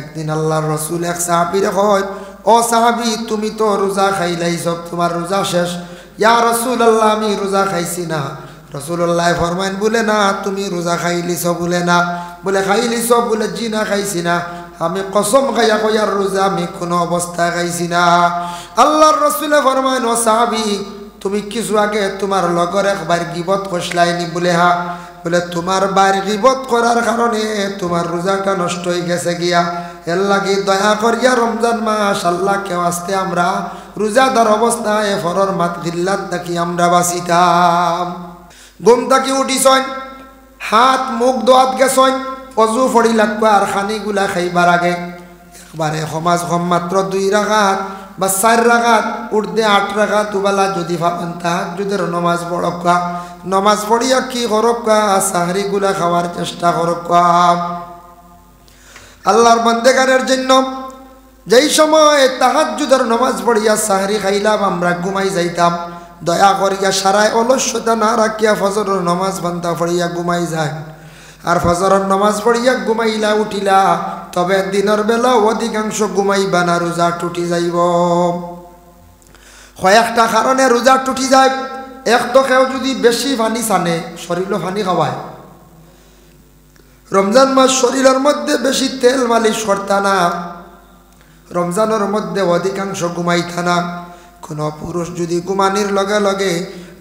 একদিন আল্লাহর রসুল এক সাহাবীরে কয়, ও সাহাবী, তুমি তো রোজা খাইলাইছ, তোমার রোজা শেষ। ইয়া রাসূলুল্লাহ, আমি রোজা খাইছি না। রাসূলুল্লাহ ফরমাইন, বলে না তুমি রোজা খাইলিছ, বলে না, বলে খাইলিছ, বলে জি না খাইছি না। আমি কসম খাইয়া কই আর রোজা আমি কোনো অবস্থায় খাইছি না। আল্লাহর রসুলে ফরমাইন, ও সাহাবী, তুমি কিছু আগে তোমার লগর একবার গিবত করছলাইনি, বলে হা, বলে তোমার বাইর গিবত করার কারণে তোমার রোজাটা নষ্ট হয়ে গেছে গিয়া। এর লাগি দয়া করিয়া রমজান মাস আল্লাহকে আসতে আমরা রোজাদার অবস্থায় ফরর মাত গিল্লাত থাকি আমরা বাঁচিতাম। ঘুম থাকি উঠিছইন, হাত মুখ দোয়াত গেছইন, অজু ফড়ি লাগবা আর খানিগুলা খাইবার আগে একবারে সমাজ কম মাত্র 2 রাকাত বা 4 রাকাত, উর্দে 8 রাকাত উবালা যদি ভাবেন তাহাজ্জুদের নমাজ পড়কা, নমাজ পড়িয়া কি করকা, সাহরিগুলা খাওয়ার চেষ্টা করকা। আল্লাহর বান্দেগানের জন্য যেই সময় তাহাজ্জুদের নমাজ পড়িয়া সাহরি খাইলাম আমরা ঘুমাই যাইতাম, দয়া করিয়া সারায় অলস্যতা না রাখিয়া ফজরের নমাজ বান্দা পড়িয়া ঘুমাই যায়। আর ফজরের নমাজ পড়িয়া ঘুমাইলা উঠিলা, তবে দিনের বেলা অধিকাংশ ঘুমাইবা না, রোজা টুটি যাইব। কয়েকটা কারণে রোজা টুটি যায়। এক তো কেউ যদি বেশি পানি চানে, শরীরও পানি খাওয়ায়। রমজান মাস শরীরের মধ্যে বেশি তেল মালিশ করতা না, রমজানের মধ্যে অধিকাংশ ঘুমাইতা না। কোনো পুরুষ যদি ঘুমানির লগে লগে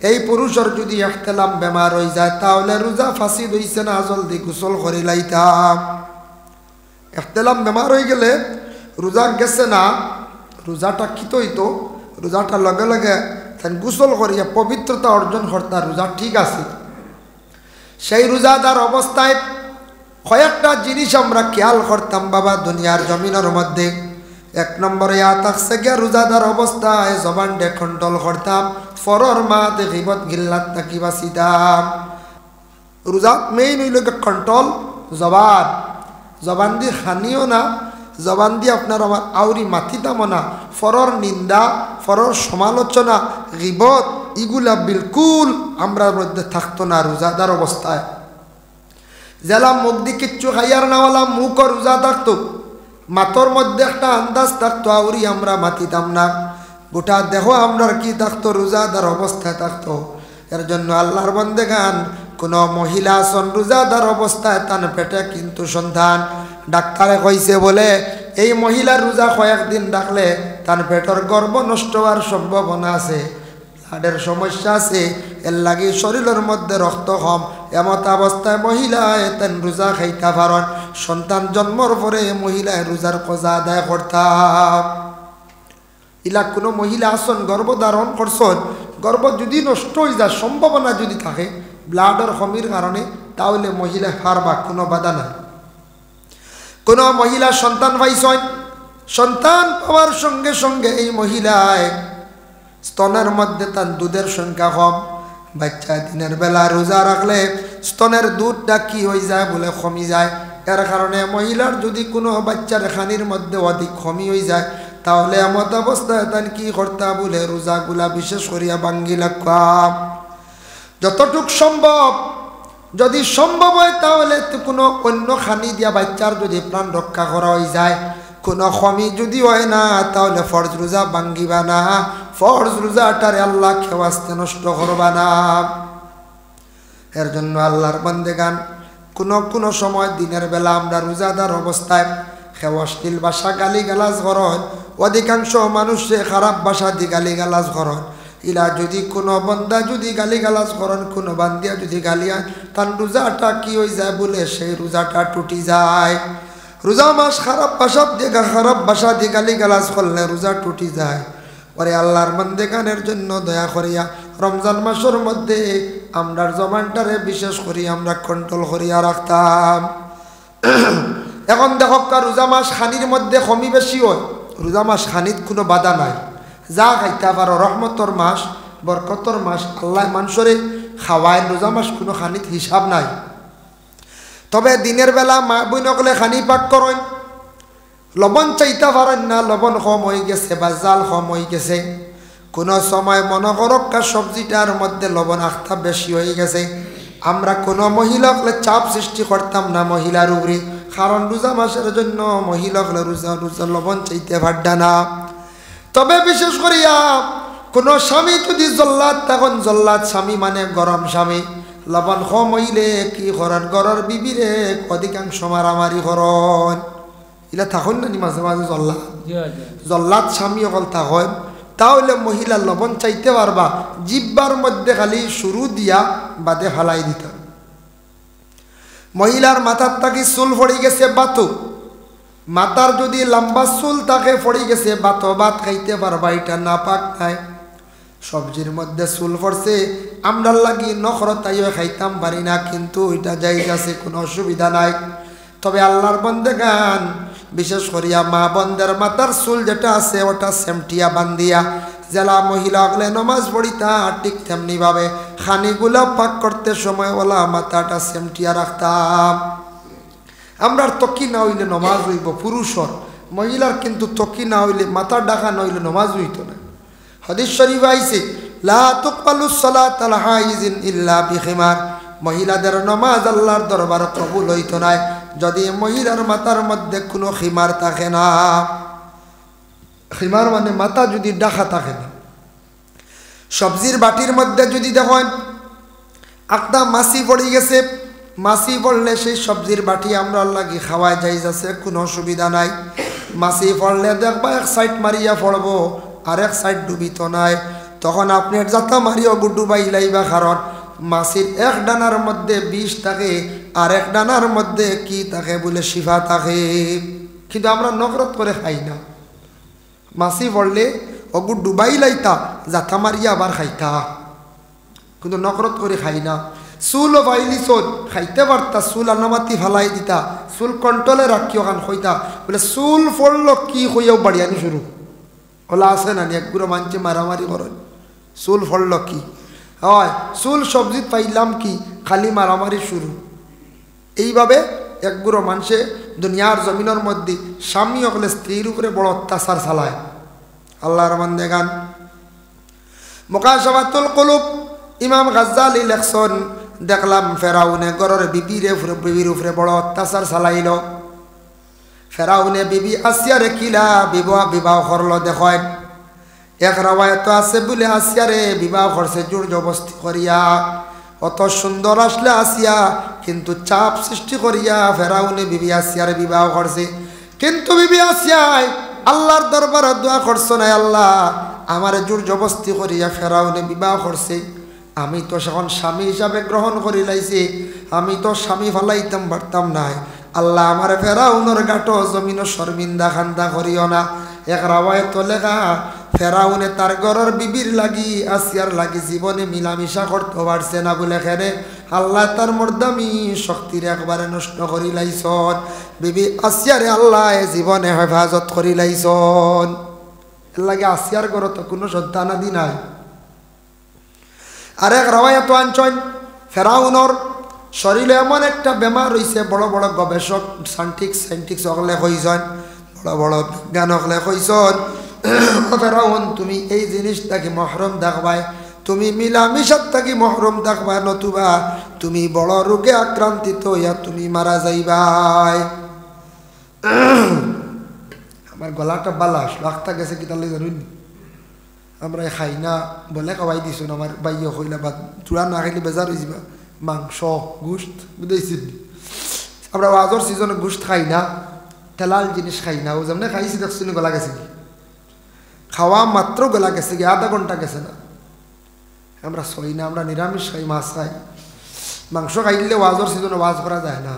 এই পুরুষের যদি ইহতিলাম বেমার হয়ে যায়, তাহলে রোজা ফাঁসি দইছে না, জলদি গোসল করে লাইতাম। ইহতিলাম বেমার হয়ে গেলে রোজা গেছে না, রোজাটা কি হইতো, রোজাটা লগে লগে গোসল করিয়া পবিত্রতা অর্জন করতা, রোজা ঠিক আছে। সেই রোজাদার অবস্থায় কয়েকটা জিনিস আমরা খেয়াল করতাম বাবা দুনিয়ার জমিনের মধ্যে। 1 নম্বরে থাকছে গিয়া রোজাদার অবস্থায় জবানটা কন্ট্রোল করতাম, ফরর মাত গিবত গিল্লাত নাকি বাঁচিতাম। রোজাত মেইন হইল কন্ট্রোল জবান, জবান দিয়ে খানিও না, জবান দিয়ে আপনার আমার আউরি মাথিতামও না, ফরর নিন্দা, ফরর সমালোচনা, গিবত এগুলা বিলকুল আমরার মধ্যে থাকতো না রোজাদার অবস্থায়। জেলা মুখ দিয়ে কিচ্ছু খাইয়ার নাওয়ালা মুখ রোজা থাকতো, মাতর মধ্যে একটা আন্দাজ থাকতো, আউরি আমরা মাতিতাম না, গোটা দেহ আমরার কি থাকতো, রোজাদার অবস্থায় থাকতো। এর জন্য আল্লাহর বান্দেগান, কোনো মহিলা আসন রোজাদার অবস্থায় তার পেটে কিন্তু সন্তান, ডাক্তারে কইছে বলে এই মহিলার রোজা কয়েকদিন রাখলে তার পেটের গর্ভ নষ্ট হওয়ার সম্ভাবনা আছে, ব্লাডের সমস্যা আছে, এর লাগে শরীরের মধ্যে রক্ত কম, এমত অবস্থায় মহিলায় তেন রোজা খাইতে পারেন। সন্তান জন্মর পরে মহিলায় রোজার কজা আদায় করতাম। ইলা কোনো মহিলা আসন গর্ভধারণ করছেন, গর্ভ যদি নষ্ট হয়ে যায় সম্ভাবনা যদি থাকে ব্লাডের কমির কারণে, তাহলে মহিলা হারবা, কোনো বাধা নাই। কোনো মহিলা সন্তান পাইছেন, সন্তান পাওয়ার সঙ্গে সঙ্গে এই মহিলায় স্তনের মধ্যে তার দুধের সংখ্যা কম, বাচ্চা দিনের বেলা রোজা রাখলে স্তনের দুধটা কি হয়ে যায় বলে কমি যায়। এর কারণে মহিলার যদি কোনো বাচ্চার খানির মধ্যে অধিক কমি হয়ে যায়, তাহলে এমত অবস্থায় তান কি করতা বলে রোজাগুলা বিশেষ করিয়া ভাঙ্গি রাখতাম। যতটুক সম্ভব, যদি সম্ভব হয় তাহলে কোনো অন্য খানি দিয়া বাচ্চার যদি প্রাণ রক্ষা করা হয়ে যায়, কোনো কমি যদি হয় না তাহলে ফরজ রোজা ভাঙ্গিবা না, ফরজ রোজাটারে আল্লাহ খেওয়াস্তে নষ্ট করবা না। এর জন্য আল্লাহর বান্দেগান কোনো সময় দিনের বেলা আমরা রোজাদার অবস্থায় খেওয়াস্তিল ভাষা গালি গালাজ করেন, অধিকাংশ মানুষে খারাপ ভাষা দিয়ে গালি গালাজ করেন। ইলা যদি কোনো বন্দা যদি গালি গালাজ করেন, কোনো বান্দিয়া যদি গালিয়া, তার রোজাটা কি হয়ে যায় বলে সেই রোজাটা টুটি যায়। রোজা মাস খারাপ ভাষা দিয়ে গালি গালাজ করলে রোজা টুটি যায়। পরে আল্লাহর বান্দেগানের জন্য দয়া করিয়া রমজান মাসের মধ্যে আমরার জবানটারে বিশেষ করি আমরা কন্ট্রোল করিয়া রাখতাম। এখন দেখো রোজা মাস খানির মধ্যে কমি বেশি হয়, রোজা মাস খানিত কোনো বাধা নাই, যা খাইতে পারো, রহমতর মাস, বরকতর মাস, আল্লাহ মানুষরে খাওয়ায়, রোজা মাস কোনো খানিত হিসাব নাই। তবে দিনের বেলা মা বইনকলে খানি পাক করেন, লবণ চাইতে পারেন না, লবণ কম হয়ে গেছে বা জাল কম হয়ে গেছে, কোনো সময় মনে করক্কা সবজিটার মধ্যে লবণ আখতা বেশি হয়ে গেছে, আমরা কোনো মহিলাকে চাপ সৃষ্টি করতাম না মহিলার উপরে, কারণ রোজা মাসের জন্য মহিলা হলে রোজা রোজা লবণ চাইতে পারডা না। তবে বিশেষ করিয়া কোনো স্বামী যদি জল্লাদ তখন জল্লাদ স্বামী মানে গরম স্বামী লবণ কম হইলে কি করেন ঘরের বিবিরে অধিকাংশ মারামারি করেন। এলা থাকুন না মাঝে মাঝে জল্লাদ স্বামী অকল থাকেন, তাহলে মহিলা লবণ চাইতে পারবা জিব্বার মধ্যে খালি শুরু দিয়া বাদে হালাই দিতে। মহিলার মাথার থাকি চুল পড়ে গেছে বাতু, মাথার যদি লম্বা চুল তাকে পড়ে গেছে বাতো ভাত খাইতে পারবা, এটা না পাক নাই। সবজির মধ্যে চুল পড়ছে আমরার লাগি নখরত তাইও খাইতাম পারি না, কিন্তু এটা জায়েজ আছে, কোনো অসুবিধা নাই। তবে আল্লাহর বন্দেগান বিশেষ করিয়া মা বন্দের মাথার চুল যেটা আছে ওটা সেমটিয়া বান্ধিয়া জেলা মহিলা হলে নমাজ পড়িতা ঠিক তেমনি ভাবে খানিগুলা পাক করতে সময় ওলা মাথাটা সেমটিয়া রাখতাম। আমরার তকি না হইলে নমাজ হইব পুরুষর, মহিলার কিন্তু তকি না হইলে মাথার ডাকা না হইলে নমাজ হইত না। হাদিস শরীফ আইছে লা তুকবালুস সালাত আলা হাইজিন ইল্লা বিখিমার, মহিলাদের নমাজ আল্লাহর দরবারে কবুল হইত না যদি মহিলার মাথার মধ্যে কোনো খিমার থাকে না। খিমার মানে মাথা যদি ডাকা থাকে না। সবজির বাটির মধ্যে যদি দেখেন একটা মাছি পড়ে গেছে, মাছি পড়লে সেই সবজির বাটি আমরা লাগি খাওয়াই যাই যাচ্ছে, কোনো অসুবিধা নাই। মাছি পড়লে দেখবা এক সাইড মারিয়া পড়বো আর এক সাইড ডুবিত নাই, তখন আপনি যাতা মারিও ডুবাই লাইবা, কারণ মাছির এক ডানার মধ্যে বিষ থাকে আর এক ডানার মধ্যে কি থাকে বলে শিফা থাকে। কিন্তু আমরা নকরত করে খাই না, মাছি পড়লে অগু ডুবাই লাইতা যাতা মারিয়া আবার খাইতা, কিন্তু নকরত করে খাই না। চুলও পাইলি চোদ খাইতে পারতা, চুল আনামাতি ফালাই দিতা, চুল কন্ট্রোলে রাখিও কান হইতা বলে চুল পড়ল কি হইয়াও বাড়িয়ানি শুরু ওলা আছে না একগুলো মানছে মারামারি করেন, চুল পড়ল কি হয়, চুল সবজিত পাইলাম কি খালি মারামারি শুরু। এইভাবে একগুলো মানুষে দুনিয়ার জমিনের মধ্যে স্বামী হলে স্ত্রীর উপরে বড় অত্যাচার চালায়। আল্লাহর বান্দেগান মুকাশাফাতুল কুলুব ইমাম গাজ্জালি লেখছেন, দেখলাম ফেরাউনে গরের বিবির উপরে বড় অত্যাচার চালাইল। ফেরাউনে বিবি আসিয়ারে কিলা বিবাহ করলো দেখেন। এক রাওয়ায়াত আছে বলে আসিয়ারে বিবাহ করছে জোর জবস্তি করিয়া, অত সুন্দর আসলে আসিয়া কিন্তু চাপ সৃষ্টি করিয়া ফেরাউনে বিবি আসিয়ারে বিবাহ করছে। কিন্তু বিবি আসিয়ায় আল্লাহর দরবারে দোয়া করছো না, আল্লাহ আমারে জোর জবস্তি করিয়া ফেরাউনে বিবাহ করছে, আমি তো এখন স্বামী হিসাবে গ্রহণ করি লাইছি, আমি তো স্বামী ফালাইতাম পারতাম নাই, আল্লাহ আমার ফেরাউনের গাটো জমিন শর্মিন্দা খান্দা করিও না। এক রাওয়ায়াত লেখা ফেরাউনে তার ঘরের বিবির লাগি আসিয়ার লাগি জীবনে মিলামিশা করতে পারছে না বলে খেনে আল্লাহ তার মর্দামি শক্তির একবারে নষ্ট করি লাইছন। বিবি আসিয়ারে আল্লাহ জীবনে হেফাজত করি লাইছন, এর লাগে আসিয়ার ঘর তো কোনো সন্তানাদি নাই। আর এক রাওয়ায়াত আনছন ফেরাউনর শরীরে এমন একটা বেমার হয়েছে, বড় বড় গবেষক সাইন্টিস্ট সকলে কইছেন, বড় বড় বিজ্ঞান সকলে কইছেন ফেরাউন তুমি এই জিনিসটাকে মহরম দেখবাই, তুমি মিলামিশার থাকি মহরম দেখবাই, নতুবা তুমি বড় রোগে আক্রান্তিত হইয়া তুমি মারা যাইবাই। আমার গলাটা বালাস লাখতা গেছে কি তাহলে জানুন, আমরা খাই না বলে খাওয়াই দিছুন, আমার বাইয়া হইলা বা চূড়া না খাইলে বেজার হয়ে যাবা, মাংস গোস্ত বুঝেছি। আমরা ওয়াজর সিজনে গোস্ত খাই না, তেলাল জিনিস খাই না, ও যেমন খাইছি দেখছুন গলা গেছে কি, খাওয়া মাত্র গলা গেছে কি, আধা ঘন্টা গেছে না। আমরা সই না, আমরা নিরামিষ খাই, মাছ খাই, মাংস খাইলে ওয়াজর সিজনে ওয়াজ করা যায় না।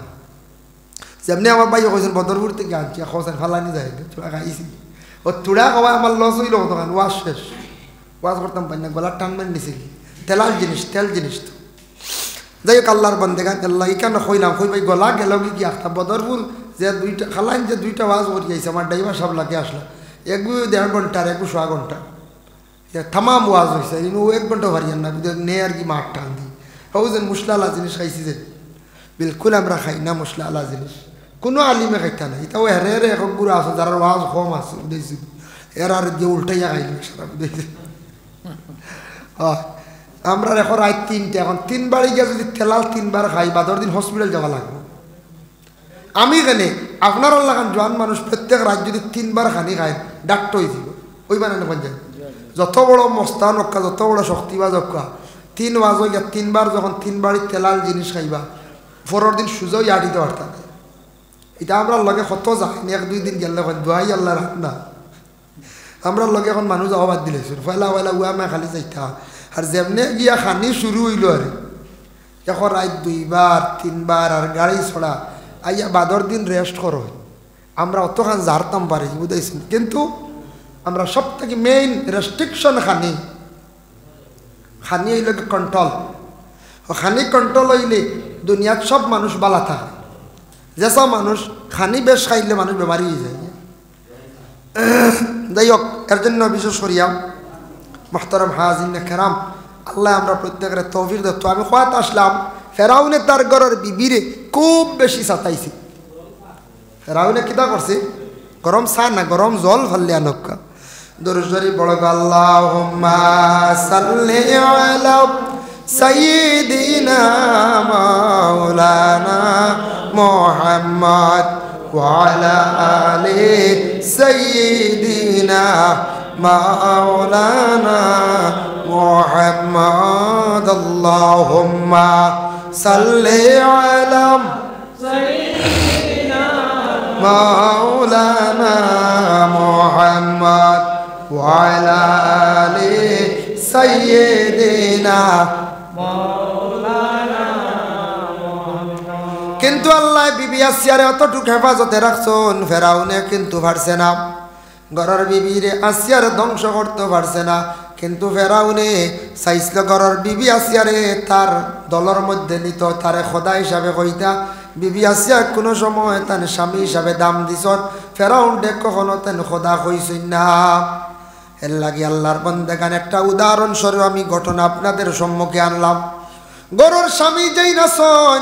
যেমনি আমার বাইয়া কইছেন বদরপুর থেকে আনছি খোঁজেন ফালানি যায়, চূড়া খাইছি, ও চূড়া খাওয়া আমার লস হইল তখন, ওয়াজ শেষ, ওয়াজ করতাম পাই না, গলার টানবেন নিছে কি, তেলাল জিনিস তেল জিনিস তো। যাই হোক আল্লাহর বান্দেগান আল্লাহ এখানে কইলাম কই ভাই গলা গেল কি একটা বদরপুর যে দুইটা খালাইন যে দুইটা ওয়াজ করি আইছে, আমার ড্রাইভার সব লাগে আসলা একটু 1.5 ঘন্টা আর একটু 1.5 ঘন্টা থামাম ওয়াজ হয়েছে, ও 1 ঘন্টা হারিয়ান না নে আর কি মাঠ টান দিই। হও যেন মশলা আলা জিনিস খাইছি যে বিলকুল আমরা খাই না মশলা আলা জিনিস, কোনো আলিমে খাইতা না। এটাও হেরে হেরে এখন গুরু আছে যারা ওয়াজ কম আছে বুঝেছি, এর আর যে উল্টাইয়া খাইলে সারা বুঝেছি। আমরা এখন রাত 3টে, এখন 3 বারে গিয়ে যদি তেলাল 3 বার খাই বাদর দিন হসপিটাল যাওয়া লাগবে। আমি কেনে আপনার লাগান জোয়ান মানুষ প্রত্যেক রাত যদি 3 বার খানি খায় ডাক্ত হয়ে যাব ওই বানানো পঞ্চায়েত যত বড় মস্তান অক্কা যত বড় শক্তিবাজ অক্কা 3 বাজ হয়ে 3 বার যখন 3 বাড়ি তেলাল জিনিস খাইবা পরের দিন সুযোগ আটিতে পারতাম এটা আমরা লগে কত যায়নি 1-2 দিন গেলে দোয়াই আল্লাহ রাখ না আমরা লগে এখন মানুষ যাওয়া বাদ দিলেছিল পয়লা পয়লা উয়া মা খালি যাইতা আর যেমনে গিয়া খানি শুরু হইল আর এখন রাত 2 বার 3 বার আর গাড়ি ছড়া আইয়া বাদর দিন রেস্ট করো আমরা অতখান জারতাম পারি বুঝাইছেন কিন্তু আমরা সব থেকে মেইন রেস্ট্রিকশন খানি হইলে কন্ট্রোল খানি কন্ট্রোল হইলে দুনিয়ার সব মানুষ বালা থাকে যেসব মানুষ খানি বেশ খাইলে মানুষ বেমারি হয়ে যায় যাই হোক এর জন্য বিশেষ করিয়া মোহতারাম হাজিন কেরাম আল্লাহ আমরা প্রত্যেকের তৌফিক দত্ত আমি খোয়াত আসলাম ফেরাউনে তার ঘরের বিবিরে খুব বেশি সাতাইছে ফেরাউনে কিতা করছে গরম চা না গরম জল ফেললে আনক্কা দরুশরী বড় আল্লাহুম্মা সাল্লি আলা সাইয়্যিদিনা মাওলানা মুহাম্মদ ওয়া আলা আলি সাইয়্যিদিনা মাওলানা মুহাম্মদ আল্লাহুম্মা সাল্লি আলা সাইয়্যিদিনা মাওলানা মুহাম্মদ ওয়া আলা আলি সাইয়্যিদিনা মাওলানা মুহাম্মদ কিন্তু আল্লাহ বিবি আসিয়ারে অতটুকু হেফাজতে রাখছেন ফেরাউনে কিন্তু পারছে না ঘরের বিবিরে আসিয়ার ধ্বংস করতে পারছে না কিন্তু ফেরাউনে চাইছিল ঘরের বিবি আসিয়ারে তার দলের মধ্যে নিত তারে খোদা হিসাবে কইতা বিবি আসিয়া কোনো সময় তার স্বামী হিসাবে দাম দিছন ফেরাউন ডে কখনো তেন খোদা কইছেন না এর লাগি আল্লাহর বান্দাগান একটা উদাহরণস্বরূপ আমি ঘটনা আপনাদের সম্মুখে আনলাম ঘরের স্বামী যেই নাচন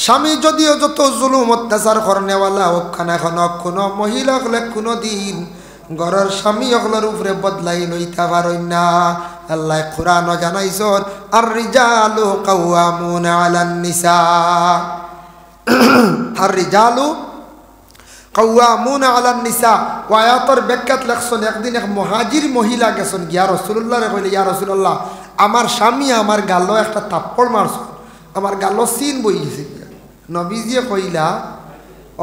স্বামী যদিও যত জুলুম অত্যাচার করনেওয়ালা ওখানে এখন কোনো মহিলা হলে কোনো দিন ঘরের স্বামী অগলার উপরে বদলাই লইতে পারেন না আল্লাহ কোরআন জানাইছন আর রিজালু কাওয়ামুনা আলান নিসা আর রিজালু কাওয়ামুনা আলান নিসা ওয়ায়াতর ব্যাখ্যাত লেখছেন একদিন এক মুহাজির মহিলা গেছেন ইয়া রাসূলুল্লাহরে কইলে ইয়া রাসূলুল্লাহ আমার স্বামী আমার গালো একটা থাপ্পড় মারছে আমার গালো সিন বই গেছে নবীজিয়ে কইলা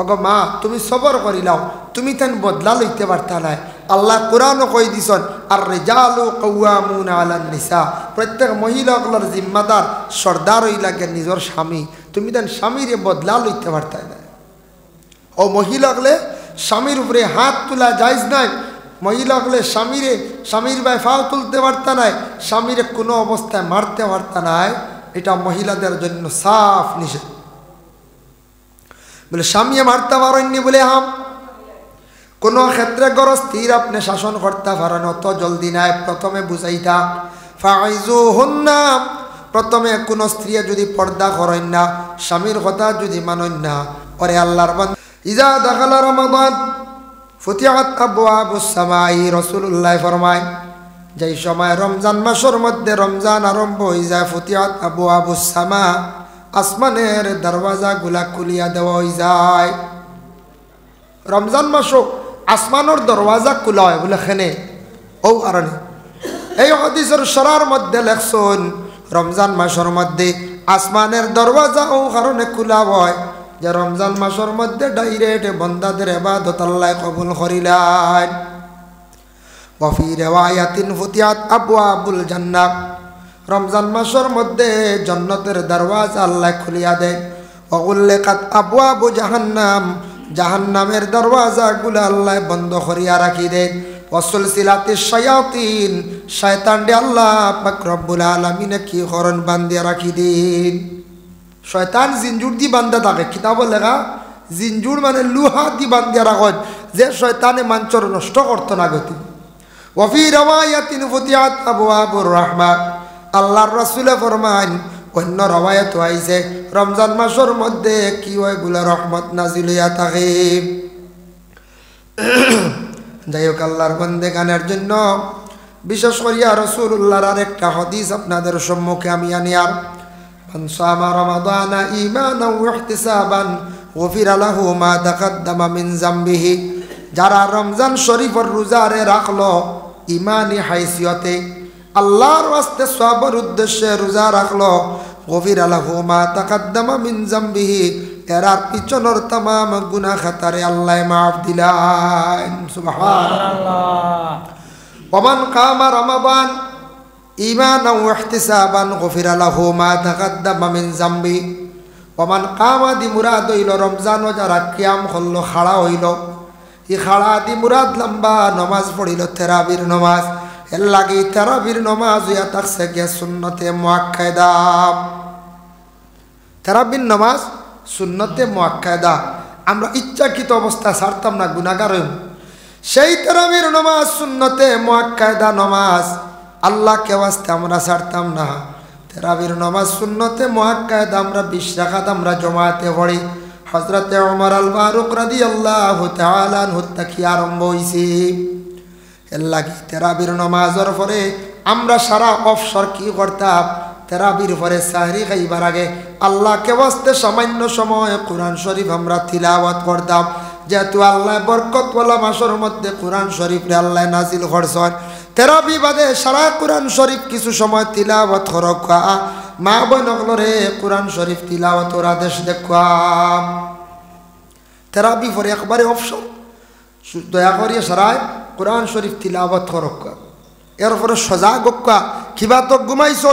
অগ মা তুমি সবর করিলাও তুমি তেন বদলা লইতে পারতা নাই আল্লাহ কোরআনও কই দিছন আর রিজালু কাওয়ামুনা আলান নিসা প্রত্যেক মহিলাগুলোর জিম্মাদার সর্দার হই লাগে নিজের স্বামী তুমি তেন স্বামীরে বদলা লইতে পারতা না ও মহিলাগুলো স্বামীর উপরে হাত তোলা জায়েজ নাই মহিলাগুলো স্বামীর ভাই ফাও তুলতে পারতা নাই স্বামীরে কোনো অবস্থায় মারতে পারতা নাই এটা মহিলাদের জন্য সাফ নিষেধ বলে স্বামী মারতে পারেননি বলে হাম কোনো ক্ষেত্রে গরস্থির আপনি শাসন করতে পারেন অত জলদি নাই প্রথমে বুঝাইতা ফাইজুহুন্না প্রথমে কোনো স্ত্রী যদি পর্দা করেন না স্বামীর কথা যদি মানেন না ওরে আল্লাহর বান্দা ইজা দাখালা রমাদান ফুতিহাত আবওয়াবুস সামাই রাসূলুল্লাহ ফরমায় যেই সময় রমজান মাসের মধ্যে রমজান আরম্ভ হয়ে যায় ফুতিহাত আবওয়াবুস সামা আসমানের দরওয়াজাগুলা খুলিয়া দেওয়া হয়ে যায় রমজান মাসও আসমানের দরওয়াজা খোলা হয় বলে খেনে ও কারণে এই হাদিসের সরার মধ্যে লেখছেন রমজান মাসের মধ্যে আসমানের দরওয়াজা ও কারণে খোলা হয় যে রমজান মাসের মধ্যে ডাইরেক্ট বান্দাদের ইবাদত আল্লাহ কবুল করিলেন ওয়াফি রিওয়ায়াতিন ফুতিহাত আবওয়াবুল জান্নাহ রমজান মাসের মধ্যে জান্নাতের দরওয়াজা আল্লাহ খুলিয়া দেয় ওয়াগুল্লিকাত আবওয়াবু জাহান্নাম জাহান্নামের দরওয়াজাগুলো আল্লাহ বন্ধ করিয়া রাখি দেয় ওয়াসুলসিলাতিশ শায়াতিন শয়তানরে আল্লাহ পাক রব্বুল আলামিন কি করন বান্ধিয়া রাখি দেন শয়তান জিনজুর দি বান্ধা থাকে কিতাবে লেখা জিনজুর মানে লোহা দি বান্ধিয়া রাখেন যে শয়তানে মাঞ্চর নষ্ট করতে না গতি ওয়াফি রিওয়ায়াতিন ফুতিহাত আবওয়াবুর রাহমা আল্লাহর রাসূলে ফরমান অন্য রওয়ায়াত হইছে রমজান মাসের মধ্যে কি হয় বলে রহমত নাজিল হইয়া থাকে যাই হোক আল্লাহর বান্দাগানের জন্য বিশেষ করিয়া রাসূলুল্লাহর আরেকটা হাদিস আপনাদের সম্মুখে আমি আনি আর মান সামা রমাদানা ঈমানান ওয়া ইহতিসাবান গফিরা লাহু মা তাকাদ্দামা মিন জামবিহি। যারা রমজান শরীফের রোজারে রাখলো ইমানি হাইসিয়তে আল্লাহর ওয়াস্তে সওয়াবের উদ্দেশ্যে রোজা রাখলো, গফিরা লাহু মা তাকাদ্দামা মিন জামবিহি, এরার পিছনের तमाम গুনাহ খাতারে আল্লাহ মাফ দিলেন। সুবহানাল্লাহ। ওমান কামা রমাদান ঈমানান ওয়া ইহতিসাবান গফিরা লাহু মা তাকাদ্দামা মিন জামবি। ওমান কামা দি মুরাদ হইল রমজান যারা কিয়াম করলো, খাড়া হইল, ই খাড়া দি মুরাদ লম্বা নমাজ পড়িল, তেরাবির নমাজ। এর লাগি তেরাবির নমাজ হইয়া থাকছে গে সুন্নতে মুআক্কাদা। তেরাবির নমাজ সুন্নতে মুআক্কাদা, আমরা ইচ্ছাকৃত অবস্থা ছাড়তাম না, গুনাহগার হইব। সেই তেরাবির নমাজ সুন্নতে মুআক্কাদা নমাজ, আল্লাহকে ওয়াস্তে আমরা ছাড়তাম না। তেরাবির নমাজ সুন্নতে মুআক্কাদা আমরা 20 রাকাত আমরা জমাতে পড়ি। হযরতে ওমর আল ফারুক রাদিয়াল্লাহু তাআলা আনহু থেকে আরম্ভ হইছে। এর লাগি তেরাবির নমাজের পরে আমরা সারা অবসর কি করতাম, তেরাবির পরে সাহরি খাইবার আগে আল্লাহকে ওয়াস্তে সামান্য সময় কোরআন শরীফ আমরা তিলাওয়াত করতাম। যেহেতু আল্লাহ বরকতওয়ালা মাসের মধ্যে কোরআন শরীফে আল্লাহ নাজিল করছেন, তেরাবি বাদে সারা কোরআন শরীফ কিছু সময় তিলাওয়াত করকা। মা বোনগুলোরে কোরআন শরীফ তিলাওয়াতের আদেশ দেখুয়াম। তেরাবি পরে একবারে অবসর, দয়া করিয়া সারায় কোরআন শরীফ তিলাওয়াত করকা। এরপরে সজাগ হক্কা, কিবা তো ঘুমাইছ,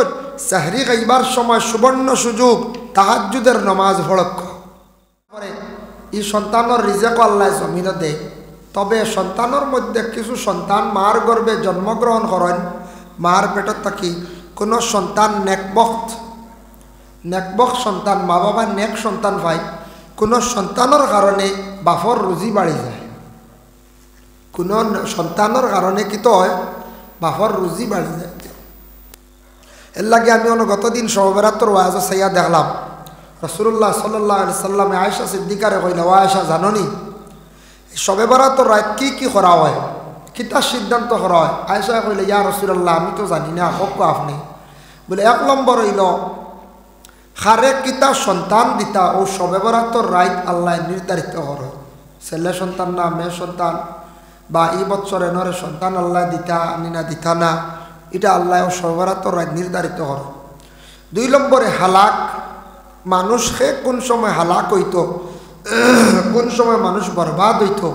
সাহরি খাইবার সময় সুবর্ণ সুযোগ, তাহাজ্জুদের নমাজ পড়ক্কা। পরে এই সন্তানের রিজেক আল্লাহ জমিনে দেয়। তবে সন্তানের মধ্যে কিছু সন্তান মার গর্ভে জন্মগ্রহণ করেন, মার পেটত থাকি কোনো সন্তান নেকবখ সন্তান, মা বাবা নেক সন্তান পায়। কোনো সন্তানের কারণে বাপর রুজি বাড়ি যায়, কোনো সন্তানের কারণে কি তো হয়, বাপর রুজি বাড়ি যায়। এর লাগে আমি গতদিন শবে-বরাতের ওয়াজ সাইয়া দেখলাম, রাসূলুল্লাহ সাল্লাল্লাহু আলাইহি সাল্লাম আয়েশা সিদ্দিকারে কইলা, ও আয়েশা জাননি শবে-বরাতের রাত কি কি করা হয়, কিতা সিদ্ধান্ত করা হয়? আয়েশা কইলে, ইয়া রাসূলুল্লাহ আমি তো জানি না, হোক আপনি। বলে 1 নম্বর হইল খারে কিতা সন্তান দিতা ও শবে-বরাতের রাত আল্লাহ নির্ধারিত করে। ছেলে সন্তান না মেয়ে সন্তান, বা এই বছর এনরে সন্তান আল্লাহ দিতা নিনা দিতা না, এটা আল্লাহ ও শবে-বরাতের রাত নির্ধারিত করে। 2 নম্বরে হালাক, মানুষকে কোন সময় হালাক হইতো, কোন সময় মানুষ বরবাদ হইতো।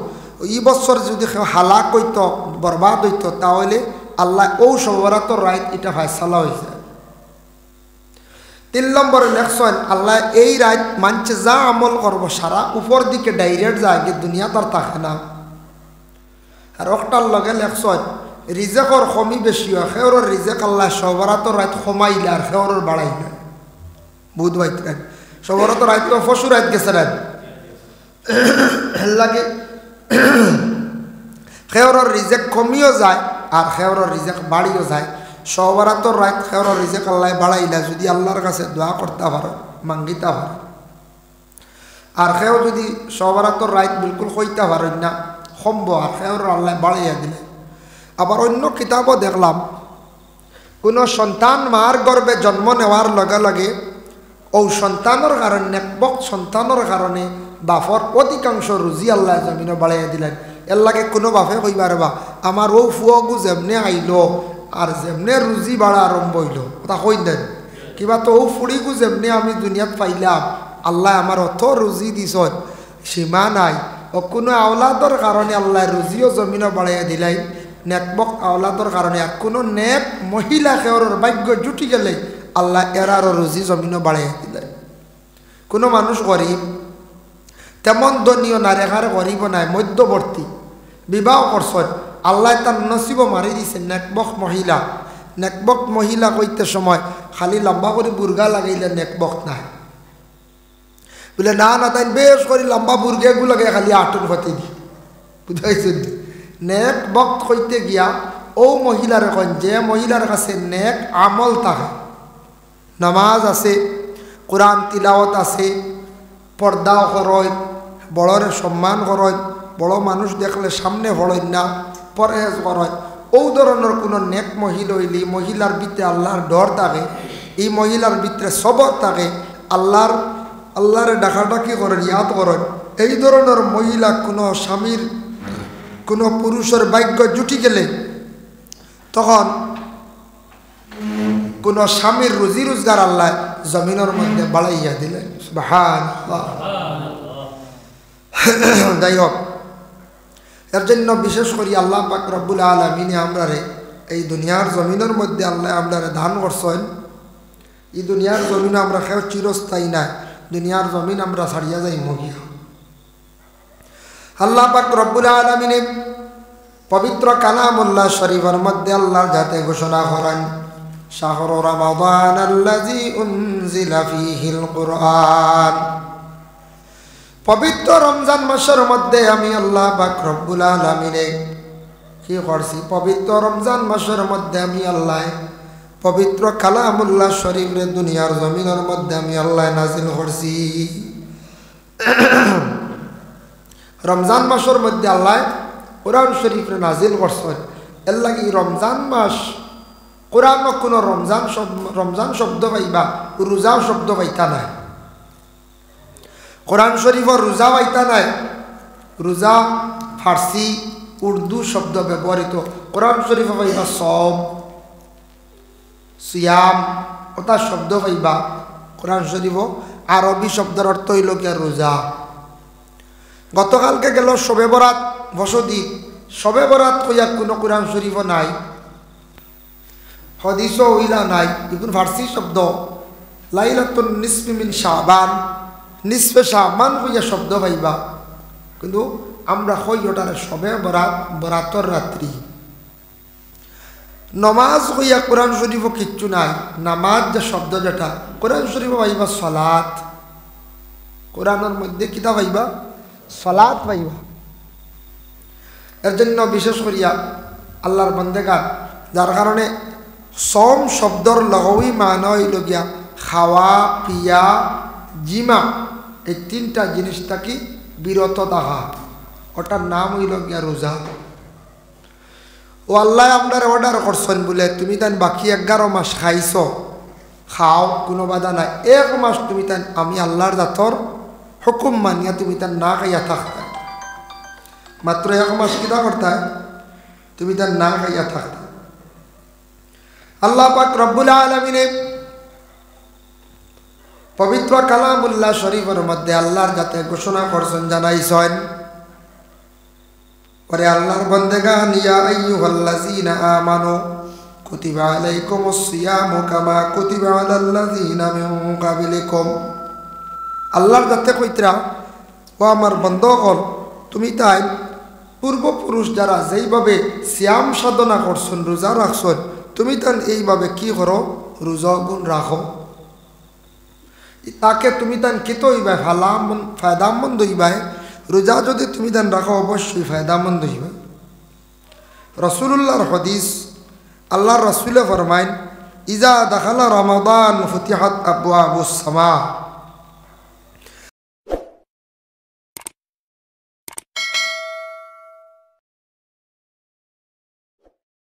এই বছর যদি হালাক হইতো, বরবাদ হইতো, তাহলে আল্লাহ ও শবে-বরাতের রাত এটা ফায়সালা হয়েছে। 3 নম্বরে লেখছেন আল্লাহ এই রাত মানছে যা আমল করবো সারা উপর দিকে ডাইরেক্ট যায়, দুনিয়া তার থাকে না। আর একটার লগে লেখছেন রিজেকর কমি বেশি হয়, সেওর রিজেক আল্লাহ শবে-বরাতের রাত কমাইলে আর সেওর বাড়াইলে। বুধ বাইতেন শবে-বরাতের রাত তো ফসু রাত গেছিলেন, লাগে সেওর রিজেক কমিও যায় আর সেওর রিজেক বাড়িও যায়। শবে-বরাতের রাত সেওর রিজেক আল্লাহ বাড়াইলে যদি আল্লাহর কাছে দোয়া করতে পারে, মাঙ্গিতে পারে। আর সেও যদি শবে-বরাতের রাত বিলকুল কইতে পারেন না, সম্ভ আর সেওর আল্লাহ বাড়াইয়া দিলে। আবার অন্য কিতাবও দেখলাম, কোনো সন্তান মার গর্ভে জন্ম নেওয়ার লগে লগে ও সন্তানের কারণে, নেকবক সন্তানের কারণে বাপর অধিকাংশ রুজি আল্লাহ জমিনে বাড়াইয়া দিলেন। এর লাগে কোনো বাপে কইবার বা আমার ও ফুয়াগু যেমনে আইল আর যেমনে রুজি বাড়া আরম্ভ হইল, ওটা কই দেন কিবা তো ও ফুড়িগু যেমনি আমি দুনিয়াত পাইলাম, আল্লাহ আমার অত রুজি দিছ সীমা নাই। ও কোনো আওলাদর কারণে আল্লাহ রুজিও জমিনে বাড়াইয়া দিলাই, নেকবক আওলাদর কারণে। আর কোনো নেক মহিলা সেওর ভাগ্য জুটি গেলে আল্লাহ এরারও রুজি জমিনে বাড়াইয়া দিলেন। কোনো মানুষ গরিব, তেমন ধনীয় না, রেখার গরিব নাই, মধ্যবর্তী, বিবাহ করছেন, আল্লাহ তার নসিব মারি দিছে নেকবক মহিলা। নেকবক মহিলা কইতে সময় খালি লম্বা করে বুর্গা লাগাইলে নেকবক নাই, বলে না না তাই বেশ করে লম্বা বুর্গেগু লাগে খালি আটন হতে দি, বুঝাইছেন? নেক বক্ত কইতে গিয়া ও মহিলার এখন যে মহিলার কাছে নেক আমল থাকে, নামাজ আছে, কোরআন তিলাওয়াত আছে, পর্দাও করয়, বড়রে সম্মান করয়, বড় মানুষ দেখলে সামনে হড়ই না, পরহেজ করয়, ও ধরনের কোনো নেক মহিলা হইলি মহিলার ভিতরে আল্লাহর ডর থাকে, এই মহিলার ভিতরে সবর থাকে, আল্লাহর আল্লাহরে ডাকাডাকি করেন, ইয়াদ করেন। এই ধরনের মহিলা কোনো স্বামীর কোনো পুরুষের ভাগ্য জুটি গেলে তখন কোনো স্বামীর রুজি রোজগার আল্লাহ জমিনের মধ্যে বাড়াইয়া দিলেন। সুবহানাল্লাহ। যাই হোক, এর জন্য বিশেষ করে আল্লাহ পাক রব্বুল আলামিনে আমরারে এই দুনিয়ার জমিনের মধ্যে আল্লাহ আমরারে দান করছেন। এই দুনিয়ার জমিন আমরা খেয়ে চিরস্থায়ী না, দুনিয়ার জমিন আমরা ছাড়িয়া যাই মহিয়া। আল্লাহ পাক রব্বুল আলামিনে পবিত্র কালামুল্লাহ শরীফের মধ্যে আল্লাহর যাতে ঘোষণা করেন, শাহরু রমাদানাল্লাযী উনজিলা ফীহিল কুরআন। পবিত্র রমজান মাসের মধ্যে আমি আল্লাহ পাক রব্বুল আলামিনে কি করছি? পবিত্র রমজান মাসের মধ্যে আমি আল্লাহ পবিত্র কালামুল্লাহ শরীফের দুনিয়ার জমিনের মধ্যে আমি আল্লাহ নাজিল করছি। রমজান মাসের মধ্যে আল্লাহ কোরআন শরীফে নাজিল করছেন। এর লাগি রমজান মাস কোরআন কোনো রমজান শব্দ পাইবা, রোজা শব্দ পাইতা নাই। কোরআন শরীফর রোজা পাইতা নাই। রোজা ফার্সি উর্দু শব্দ ব্যবহৃত। কোরআন শরীফে পাইবা সওম, সিয়াম ওটা শব্দ পাইবা। কোরআন শরীফ আরবি শব্দের অর্থ হইল গিয়া রোজা। গতকালকে গেল শবে বরাত বসতি, শবে বরাত কইয়া কোনো কোরআন শরীফ নাই, হাদিসও হইলা নাই। এগুলো ফার্সি শব্দ। লাইলাতুন নিসফি মিন শাবান, নিসফে শাবান কইয়া শব্দ পাইবা, কিন্তু আমরা কই ওটারে শবে বরাত, বরাতর রাত্রি। নমাজ কইয়া কোরআন শরীফ কিচ্ছু নাই। নামাজ যে শব্দ যেটা কোরআন শরীফ পাইবা সালাত। কোরআনের মধ্যে কিতা পাইবা? সালাত পাইবা। এর জন্য বিশেষ করিয়া আল্লাহর বান্দেগান, যার কারণে সম শব্দর লগই মান হইল গিয়া খাওয়া পিয়া জিমা, এই তিনটা জিনিস থাকি বিরত থাকা, ওটার নাম হইল গিয়া রোজা। ও আল্লাহ আপনার অর্ডার করছেন বলে তুমি তাই বাকি 11 মাস খাইছ, খাও, কোনো বাধা নাই। 1 মাস তুমি তাই আমি আল্লাহর জাতর হুকুম মানিয়া তুমি তার না খাইয়া থাকতা। মাত্র 1 মাস কিতা করতা? তুমি তার না খাইয়া থাকতা। আল্লাহ পাক রব্বুল আলামিনে পবিত্র কালামুল্লাহ শরীফের মধ্যে আল্লাহর যাতে ঘোষণা করছেন, জানাইছেন, ওরে আল্লাহর বান্দেগান, ইয়া আইয়ুহাল্লাযীনা আমানু কুতিবা আলাইকুমুস সিয়ামু কামা কুতিবা আলাল্লাযীনা মিন ক্বাবলিকুম। আল্লাহর যাতে কইতরা, ও আমার বন্ধুগণ, তুমি তাই পূর্বপুরুষ যারা যেইভাবে সিয়াম সাধনা করছেন, রোজা রাখছেন, তুমি তান এইভাবে কি করো? রোজা গুণ রাখো। তাকে তুমি তান কিত হইবাই? ফায়দামন্দ হইবাই। রোজা যদি তুমি তান রাখো অবশ্যই ফায়দামন্দ হইবাই। রাসূলুল্লাহর হাদিস, আল্লাহর রাসূলে ফরমাইন, ইজা দাখালা রমাদান ফুতিহাত আবওয়াবুস সামা।